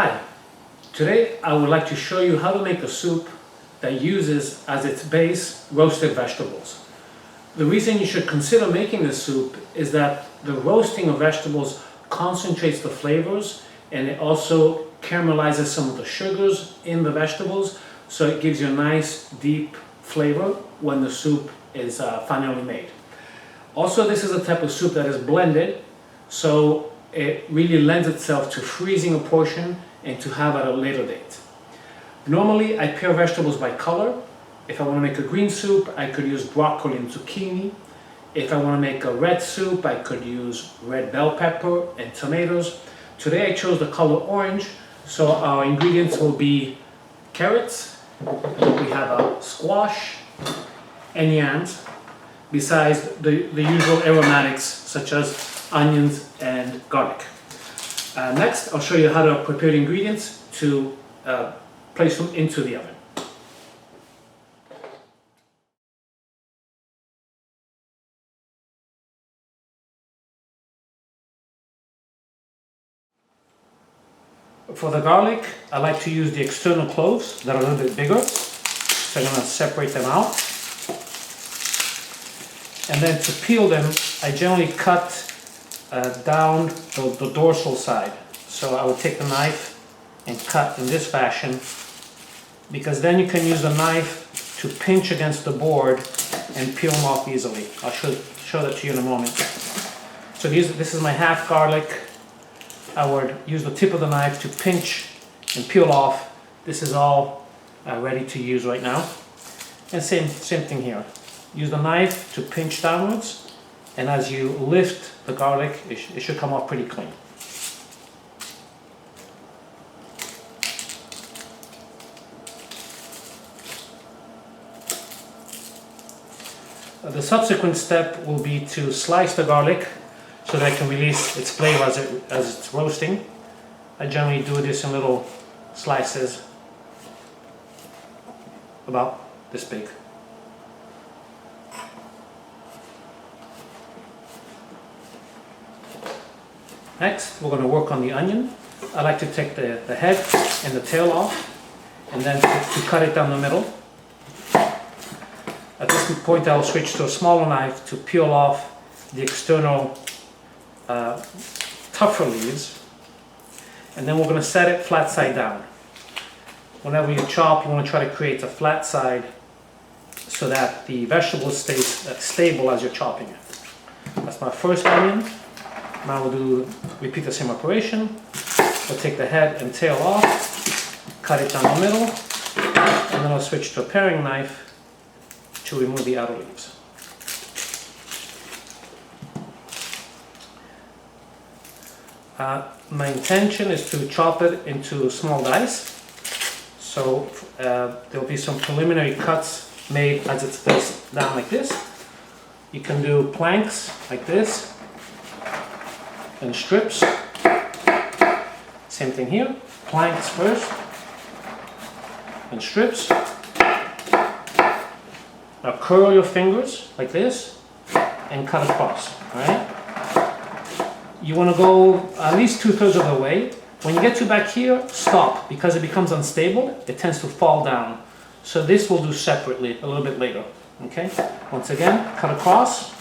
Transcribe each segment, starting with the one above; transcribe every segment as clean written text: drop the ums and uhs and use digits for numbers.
Hi, today I would like to show you how to make a soup that uses as its base roasted vegetables. The reason you should consider making this soup is that the roasting of vegetables concentrates the flavors and it also caramelizes some of the sugars in the vegetables, so it gives you a nice deep flavor when the soup is finally made. Also, this is a type of soup that is blended, so it really lends itself to freezing a portion and to have at a later date. Normally I pair vegetables by color. If I want to make a green soup, I could use broccoli and zucchini. If I want to make a red soup, I could use red bell pepper and tomatoes. Today I chose the color orange, so our ingredients will be carrots, we have a squash and yams, besides the usual aromatics such as onions and garlic. Next, I'll show you how to prepare the ingredients to place them into the oven. For the garlic, I like to use the external cloves that are a little bit bigger. So I'm going to separate them out. And then to peel them, I generally cut down the dorsal side. So I would take the knife and cut in this fashion, because then you can use the knife to pinch against the board and peel them off easily. I'll show that to you in a moment. So this is my half garlic. I would use the tip of the knife to pinch and peel off. This is all ready to use right now. And same thing here. Use the knife to pinch downwards, and as you lift the garlic, it should come off pretty clean. The subsequent step will be to slice the garlic so that it can release its flavor as it's roasting. I generally do this in little slices about this big. Next, we're going to work on the onion. I like to take the head and the tail off, and then to cut it down the middle. At this point, I'll switch to a smaller knife to peel off the external tougher leaves, and then we're going to set it flat side down. Whenever you chop, you want to try to create a flat side so that the vegetable stays stable as you're chopping it. That's my first onion. Now we'll repeat the same operation. We'll take the head and tail off, cut it down the middle, and then I'll switch to a paring knife to remove the outer leaves. My intention is to chop it into small dice. So there'll be some preliminary cuts made as it's faced down like this. You can do planks like this, and strips. Same thing here. Planks first, and strips. Now curl your fingers like this and cut across. All right. You want to go at least 2/3 of the way. When you get to back here, stop, because it becomes unstable. It tends to fall down. So this we'll do separately a little bit later. Okay. Once again, cut across.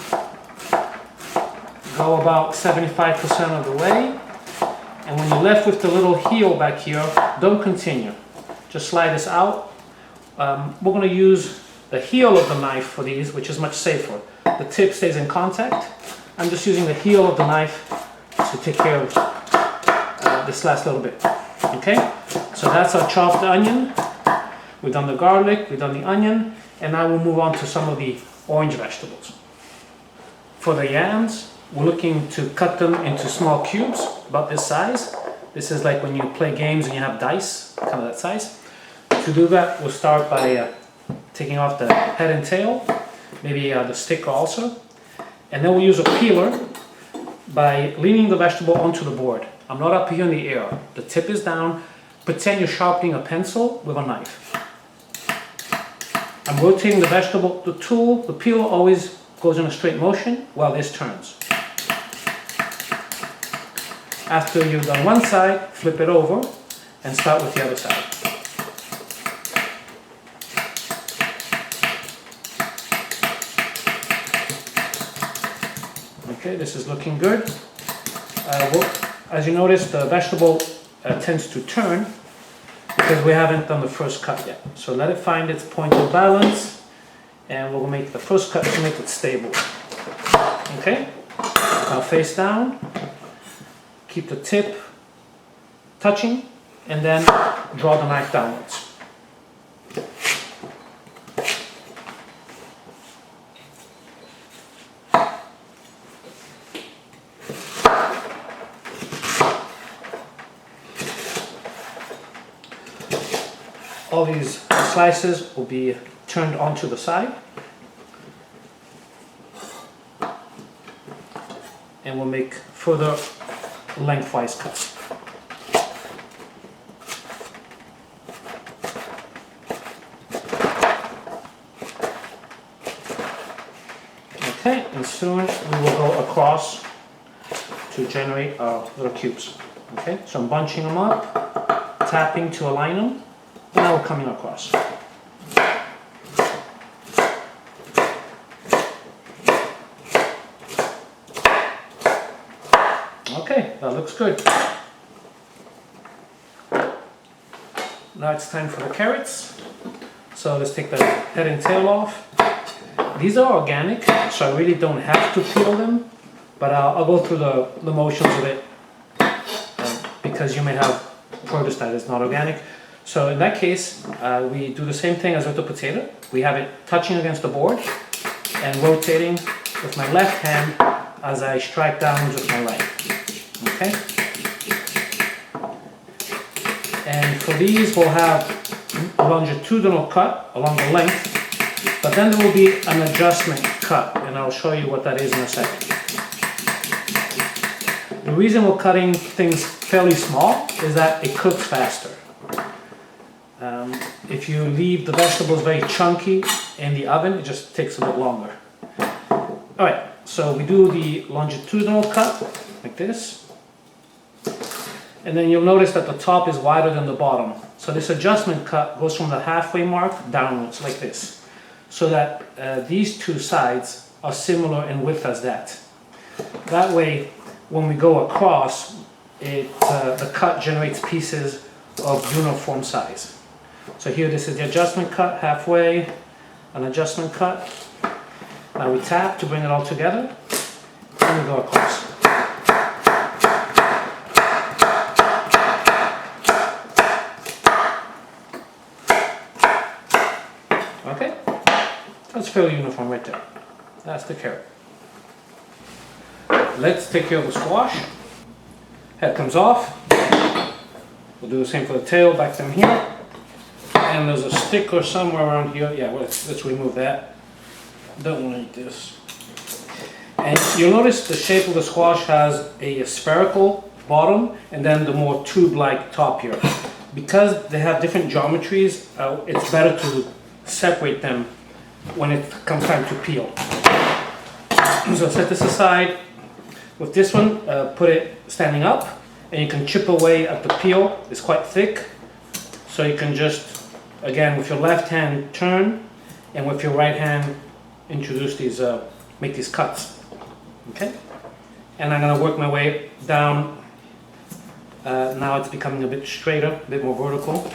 Go about 75% of the way, and when you're left with the little heel back here, don't continue. Just slide this out. We're going to use the heel of the knife for these, which is much safer. The tip stays in contact. I'm just using the heel of the knife to take care of this last little bit. Okay, so that's our chopped onion. We've done the garlic, we've done the onion, and now we'll move on to some of the orange vegetables. For the yams, we're looking to cut them into small cubes, about this size. This is like when you play games and you have dice, kind of that size. To do that, we'll start by taking off the head and tail, maybe the stick also. And then we'll use a peeler by leaning the vegetable onto the board. I'm not up here in the air. The tip is down. Pretend you're sharpening a pencil with a knife. I'm rotating the vegetable, the tool, the peeler always goes in a straight motion while this turns. After you've done one side, flip it over and start with the other side. Okay, this is looking good. As you notice, the vegetable tends to turn because we haven't done the first cut yet. So let it find its point of balance, and we'll make the first cut to make it stable. Okay, now face down, keep the tip touching, and then draw the knife downwards. All these slices will be turned onto the side, and we'll make further lengthwise cuts. Okay, and soon we will go across to generate our little cubes. Okay, so I'm bunching them up, tapping to align them. Now we're coming across. Okay, that looks good. Now it's time for the carrots. So let's take the head and tail off. These are organic, so I really don't have to peel them, but I'll go through the motions of it because you may have produce that is not organic. So in that case, we do the same thing as with the potato. We have it touching against the board and rotating with my left hand as I strike down with my right. Okay? And for these, we'll have a longitudinal cut along the length, but then there will be an adjustment cut, and I'll show you what that is in a second. The reason we're cutting things fairly small is that it cooks faster. If you leave the vegetables very chunky in the oven, it just takes a bit longer. Alright, so we do the longitudinal cut, like this. And then you'll notice that the top is wider than the bottom. So this adjustment cut goes from the halfway mark downwards, like this. So that these two sides are similar in width as that. That way, when we go across, the cut generates pieces of uniform size. So here, this is the adjustment cut, halfway, an adjustment cut. Now we tap to bring it all together, and we go across. Okay, that's fairly uniform right there. That's the carrot. Let's take care of the squash. Head comes off. We'll do the same for the tail, back them here. And there's a sticker somewhere around here. Yeah, well, let's remove that. Don't want to eat this. And you'll notice the shape of the squash has a spherical bottom and then the more tube-like top here. Because they have different geometries, it's better to separate them when it comes time to peel. So set this aside. With this one, put it standing up, and you can chip away at the peel. It's quite thick, so you can just, again, with your left hand turn, and with your right hand introduce these, make these cuts. Okay, and I'm gonna work my way down. Now it's becoming a bit straighter, a bit more vertical.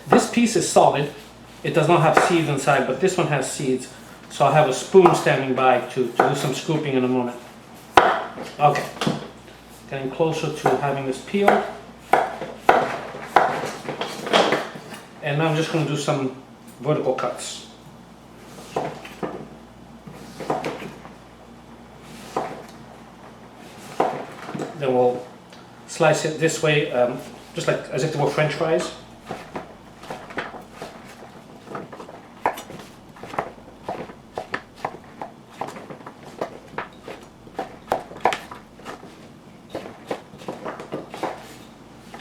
This piece is solid. It does not have seeds inside, but this one has seeds. So I'll have a spoon standing by to do some scooping in a moment. Okay, getting closer to having this peeled. And now I'm just going to do some vertical cuts. Then we'll slice it this way, just like as if they were French fries.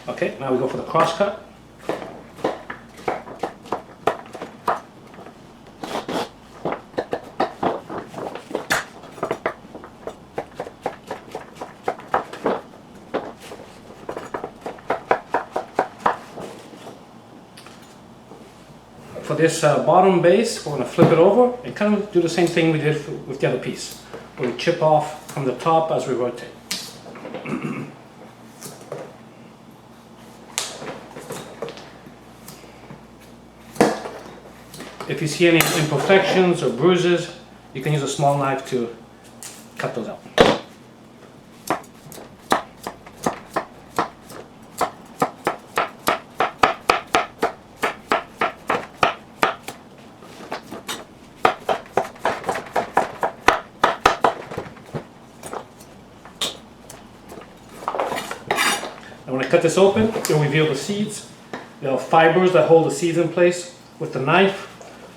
Okay, now we go for the cross cut. for this bottom base, we're going to flip it over and kind of do the same thing we did with the other piece. We'll chip off from the top as we rotate. If you see any imperfections or bruises, you can use a small knife to cut those out. And when I cut this open, you'll reveal the seeds. There are fibers that hold the seeds in place. With the knife,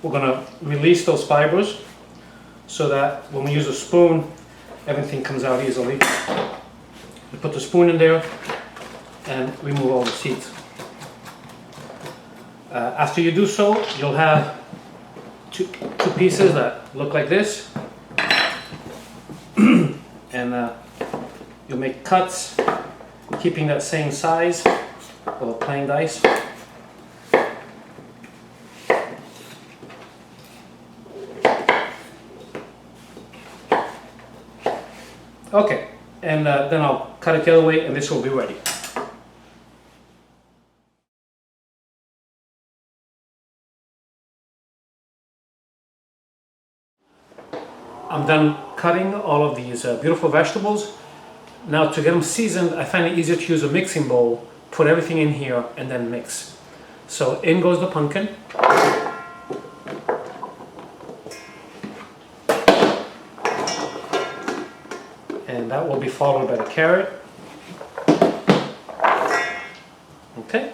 we're going to release those fibers so that when we use a spoon, everything comes out easily. You put the spoon in there and remove all the seeds. After you do so, you'll have two pieces that look like this. And you'll make cuts, keeping that same size of a plain dice. Okay, and then I'll cut it the other way and this will be ready. I'm done cutting all of these beautiful vegetables. Now to get them seasoned, I find it easier to use a mixing bowl, put everything in here and then mix. So in goes the pumpkin. And that will be followed by the carrot. Okay,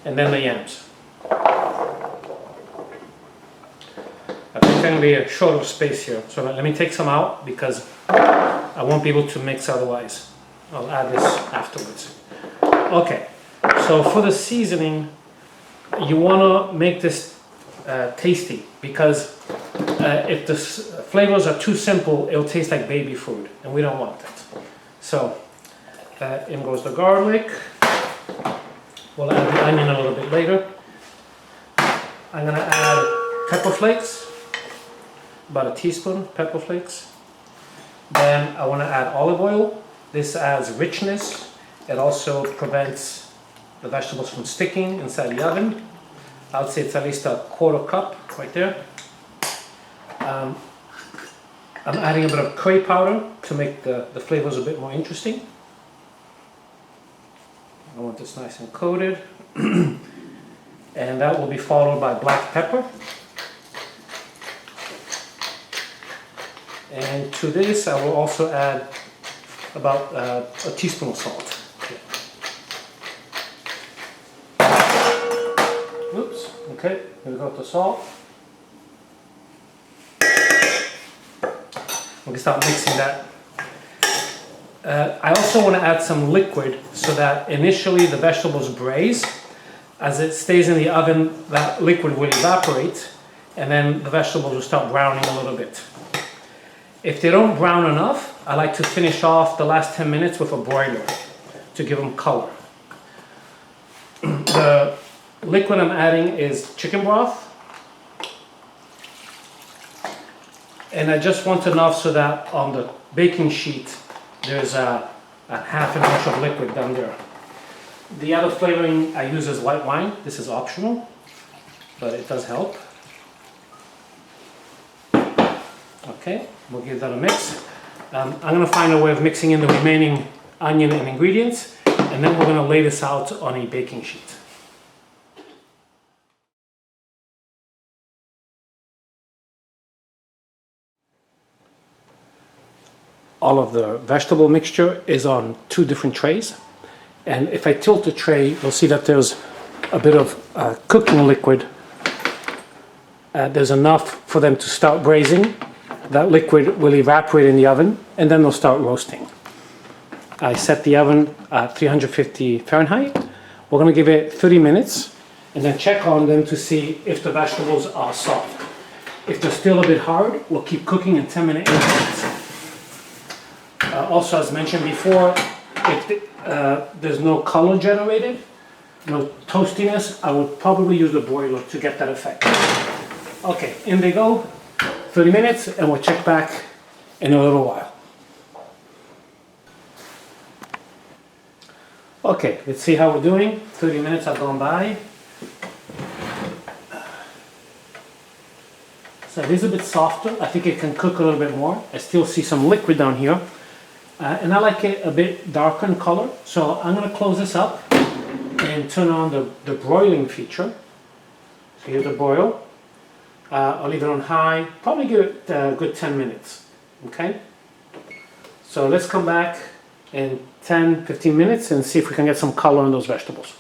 and then the yams. I think I'm going to be short of space here, so let me take some out because I won't be able to mix otherwise. I'll add this afterwards. Okay, so for the seasoning, you want to make this tasty because if the flavors are too simple, it'll taste like baby food, and we don't want that. So in goes the garlic. We'll add the onion a little bit later. I'm going to add pepper flakes, about a teaspoon pepper flakes. Then I want to add olive oil. This adds richness. It also prevents the vegetables from sticking inside the oven. I would say it's at least a quarter cup right there. I'm adding a bit of curry powder to make the flavors a bit more interesting. I want this nice and coated. And that will be followed by black pepper. And to this I will also add about a teaspoon of salt. Oops, okay, here we go with the salt. We can start mixing that. I also want to add some liquid so that initially the vegetables braise. As it stays in the oven, that liquid will evaporate and then the vegetables will start browning a little bit. If they don't brown enough, I like to finish off the last 10 minutes with a broiler to give them color. The liquid I'm adding is chicken broth. And I just want enough so that on the baking sheet there's a half an inch of liquid down there. The other flavoring I use is white wine. This is optional, but it does help. Okay, we'll give that a mix. I'm going to find a way of mixing in the remaining onion and ingredients, and then we're going to lay this out on a baking sheet. All of the vegetable mixture is on two different trays. And if I tilt the tray, you'll see that there's a bit of cooking liquid. There's enough for them to start braising. That liquid will evaporate in the oven, and then they'll start roasting. I set the oven at 350 Fahrenheit. We're going to give it 30 minutes, and then check on them to see if the vegetables are soft. If they're still a bit hard, we'll keep cooking in 10-minute increments. Also, as mentioned before, if there's no color generated, no toastiness, I would probably use the broiler to get that effect. Okay, in they go, 30 minutes, and we'll check back in a little while. Okay, let's see how we're doing. 30 minutes have gone by. So it is a bit softer. I think it can cook a little bit more. I still see some liquid down here. And I like it a bit darker in color. So I'm going to close this up and turn on the broiling feature. So here's the broil. I'll leave it on high. Probably give it a good 10 minutes. Okay? So let's come back in 10-15 minutes and see if we can get some color on those vegetables.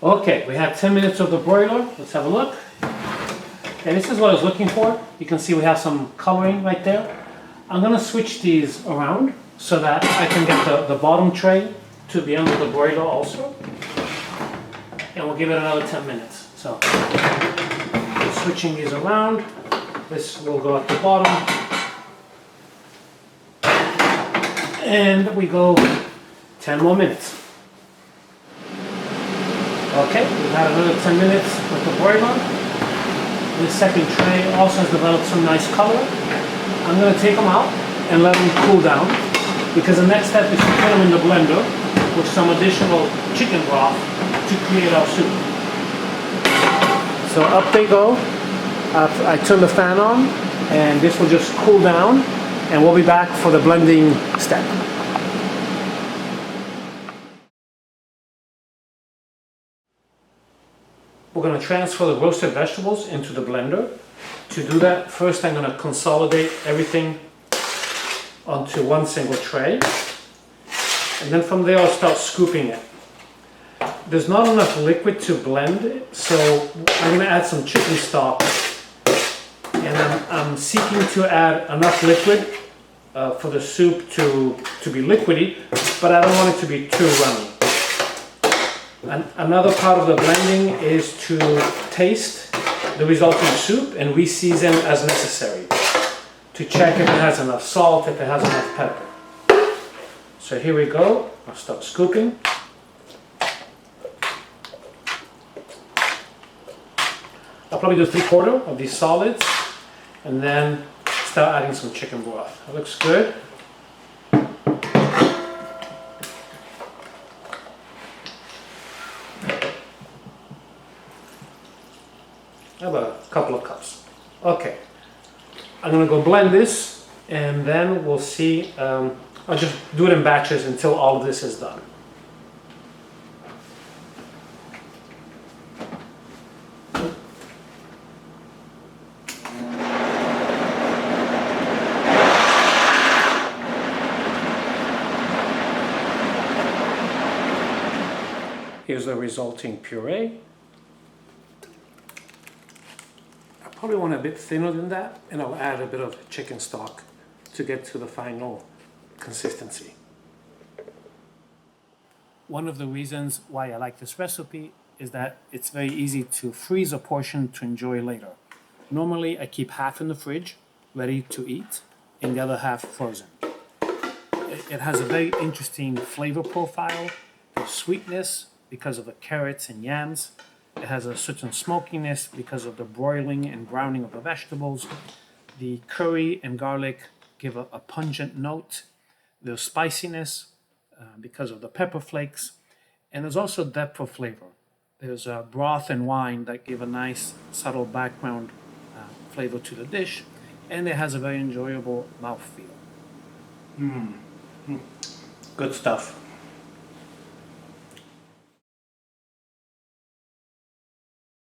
Okay, we have 10 minutes of the broiler. Let's have a look. And this is what I was looking for. You can see we have some coloring right there. I'm going to switch these around so that I can get the bottom tray to the end of the broiler also. And we'll give it another 10 minutes. So, switching these around. This will go at the bottom. And we go 10 more minutes. Okay, we've had another 10 minutes with the broiler. This second tray also has developed some nice color. I'm going to take them out and let them cool down, because the next step is to put them in the blender with some additional chicken broth to create our soup. So up they go. I turn the fan on and this will just cool down, and we'll be back for the blending step. We're going to transfer the roasted vegetables into the blender. To do that, first I'm going to consolidate everything onto one single tray. And then from there I'll start scooping it. There's not enough liquid to blend it, so I'm going to add some chicken stock. And I'm seeking to add enough liquid for the soup to be liquidy, but I don't want it to be too runny. Another part of the blending is to taste the resulting soup and re-season as necessary to check if it has enough salt, if it has enough pepper. So here we go. I'll start scooping. I'll probably do 3/4 of these solids and then start adding some chicken broth. It looks good. I have a couple of cups. Okay, I'm gonna go blend this and then we'll see. I'll just do it in batches until all of this is done. Here's the resulting puree. Probably want a bit thinner than that, and I'll add a bit of chicken stock to get to the final consistency. One of the reasons why I like this recipe is that it's very easy to freeze a portion to enjoy later. Normally I keep half in the fridge ready to eat and the other half frozen. It has a very interesting flavor profile. There's sweetness because of the carrots and yams. It has a certain smokiness because of the broiling and browning of the vegetables. The curry and garlic give a pungent note. There's spiciness because of the pepper flakes. And there's also depth of flavor. There's broth and wine that give a nice subtle background flavor to the dish. And it has a very enjoyable mouthfeel. Good stuff.